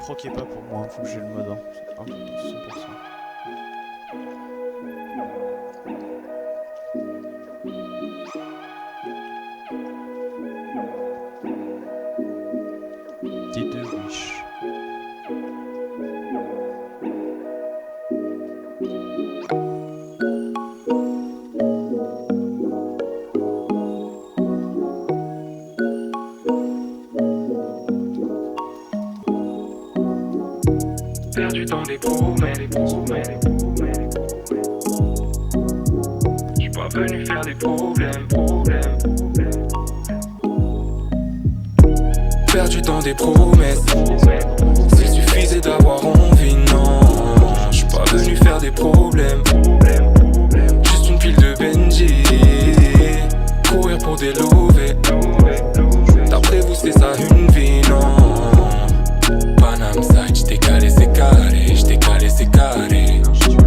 croquez pas pour moi, faut que j'ai le mode 1. Ah, 100%. Des deux wish. Perdu dans des promesses. J'suis pas venu faire des problèmes. Perdu dans des promesses. S'il suffisait d'avoir envie, non. J'suis pas venu faire des problèmes. Juste une pile de Benji. Courir pour des lovés. D'après vous c'est ça une vie, non. Panam side, j't'ai calé c'est carré, c'est carré.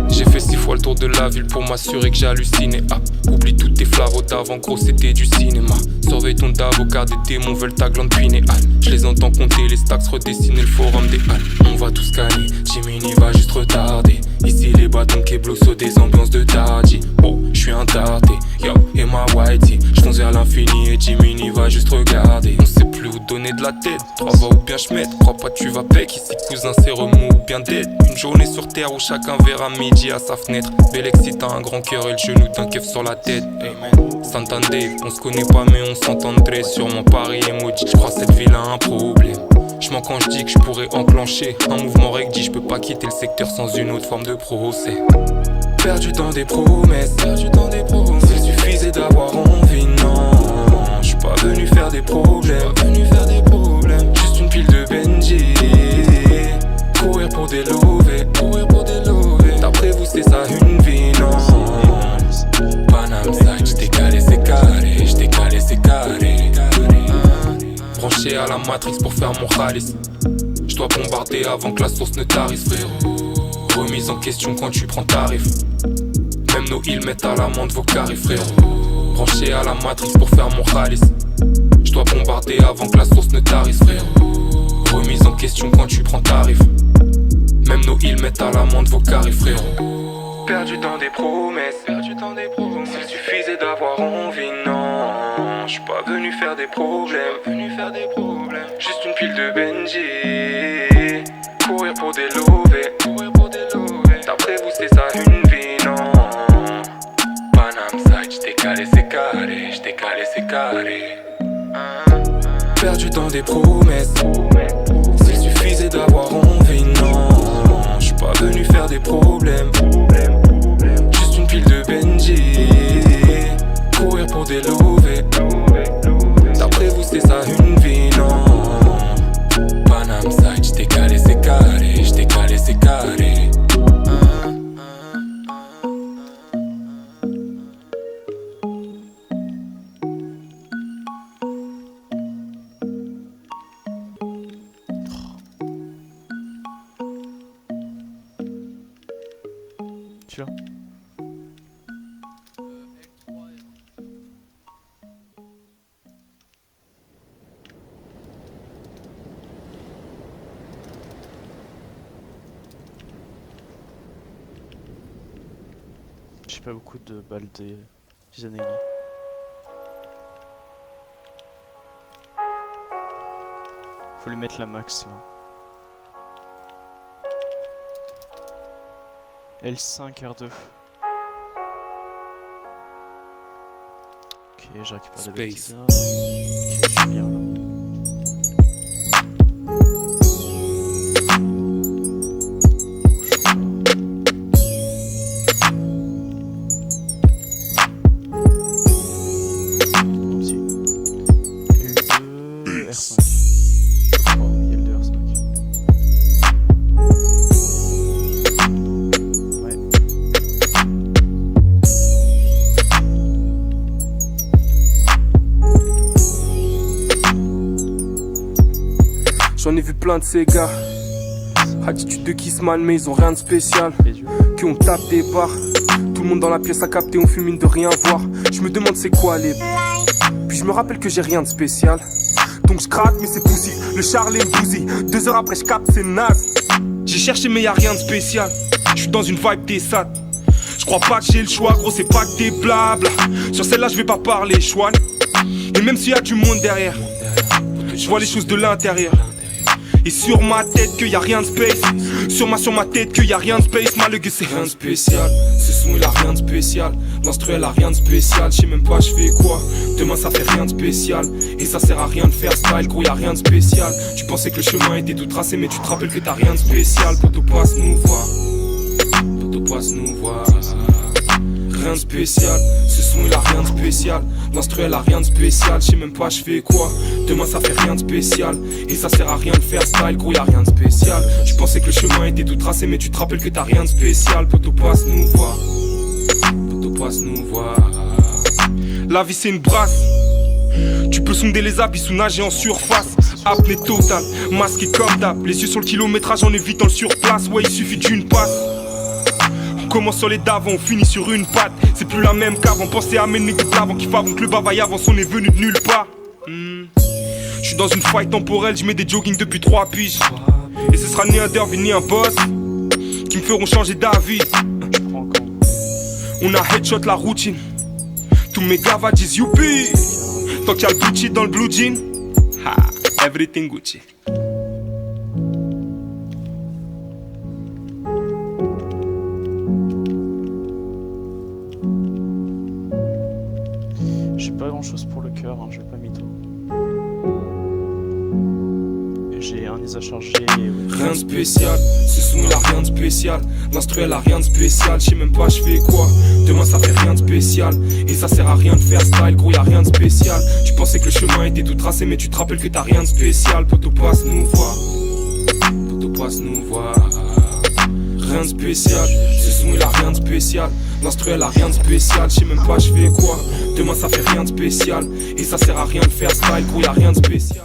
J'ai fait 6 fois le tour de la ville pour m'assurer que j'hallucinais. Ah, oublie toutes tes flavos d'avant, gros c'était du cinéma. Surveille ton d'avocat, des démons veulent ta glande pinéale. Je les entends compter, les stacks redessiner le forum des halles. On va tous scanner, Jiminy va juste retarder. Ici les bâtons Keblo sont des ambiances de Tadji. Oh, j'suis un tarté, yo, et ma whitey. J'fonce vers l'infini et Jiminy va juste regarder. On sait plus où donner de la tête, 3 va ou bien j'mette. Crois pas tu vas bec, ici cousin c'est remous ou bien dead. Une journée sur terre où chacun verra midi à sa fenêtre. Bel excite a un grand cœur et le genou d'un keuf sur la tête. Hey man, Santander, on se connaît pas mais on s'entendrait. Sûrement Paris et maudit, j'crois cette ville a un problème. J'mens quand j'dis que j'pourrais enclencher un mouvement recti, j'peux pas quitter le secteur sans une autre forme de procès. Perdu dans des promesses, s'il suffisait d'avoir envie, non. J'suis pas venu faire des problèmes, juste une pile de Benji. Courir pour des lovés, d'après vous c'est ça une vie, non. Panam side, j't'ai calé c'est carré. Branché à la matrix pour faire mon khalis. J'dois bombarder avant que la source ne tarisse, frérot. Remise en question quand tu prends tarif. Même nos îles mettent à l'amende vos carrés, frérot. Branché à la matrix pour faire mon khalis. J'dois bombarder avant que la source ne tarisse, frérot. Remise en question quand tu prends tarif. Même nos îles mettent à l'amende vos carrés, frérot. Perdu dans des promesses, s'il suffisait d'avoir envie, non. J'suis pas venu faire des problèmes, juste une pile de Benji. Courir pour des lovés, d'après vous c'est ça une vie, non. Panam side, j't'ai calé c'est carré. Perdu dans des promesses, s'il suffisait d'avoir envie, non. J'suis pas venu faire des problèmes, juste une pile de Benji. Courir pour des lovés, d'après vous c'est ça une vie, non. Panam side, j't'ai calé c'est carré. Tu vois? J'ai pas beaucoup de balles des ennemis. Faut lui mettre la max là. L5 R2. Ok, je récupère des bêtises. Ok, je suis bien là. J'en ai vu plein de ces gars, attitude de Kissman mais ils ont rien de spécial. Qui on tape des barres, tout le monde dans la pièce a capté, on fume mine de rien voir. Je me demande c'est quoi les... Puis je me rappelle que j'ai rien de spécial. donc je gratte mais c'est poussif. Le Charlie me bousille, 2 heures après je capte c'est naze. J'ai cherché mais y'a rien de spécial. J'suis dans une vibe des SAT. J'crois pas que j'ai le choix, gros c'est pas que des blabla. Sur celle-là je vais pas parler chouane. Et même s'il y a du monde derrière, je vois les choses de l'intérieur. Et sur ma tête que y a rien de space. Sur ma tête que y a rien de space. Malgré c'est rien de spécial. Ce son il a rien de spécial. L'instru elle a rien de spécial. J'sais même pas j'fais quoi. Demain ça fait rien de spécial. Et ça sert à rien de faire style. Gros y a rien de spécial. Tu pensais que le chemin était tout tracé. Mais tu te rappelles que t'as rien de spécial. Poto passe nous voir. Poto passe nous voir. Rien de spécial, ce son il a rien de spécial. L'instru elle a rien de spécial, j'sais même pas j'fais quoi. Demain ça fait rien de spécial. Et ça sert à rien de faire style, gros y'a rien de spécial. Je pensais que le chemin était tout tracé, mais tu te rappelles que t'as rien de spécial. Poto passe nous voir. Poto passe nous voir. La vie c'est une brasse. Tu peux sonder les abysses ou nager en surface. Apnée totale, masqué comme d'hab. Les yeux sur le kilométrage en évitant le surplace. Ouais il suffit d'une passe. On commence sur les d'avant, on finit sur une patte. C'est plus la même qu'avant, pensez à mes nègres d'avant qui font que le bavaille avance, on est venu de nulle part. J'suis dans une faille temporelle, j'mets des jogging depuis 3 piges. Et ce sera ni un derby ni un boss qui me feront changer d'avis. On a headshot la routine. Tous mes gavas disent youpi. Tant qu'il y a le Gucci dans le blue jean, ha, everything Gucci. J'ai pas grand chose pour le cœur, hein, je vais pas mytho. J'ai un ISA chargé et... Rien de spécial, ce son il a rien de spécial. L'instru elle a rien de spécial, j'sais même pas j'fais quoi. Demain ça fait rien de spécial. Et ça sert à rien de faire style, gros y'a rien de spécial. Tu pensais que le chemin était tout tracé, mais tu te rappelles que t'as rien de spécial. Poto passe nous voir. Poto passe nous voir. Rien de spécial, ce son il a rien de spécial. L'instru elle a rien de spécial, j'sais même pas j'fais quoi. Demain ça fait rien de spécial. Et ça sert à rien de faire style, gros y'a rien de spécial.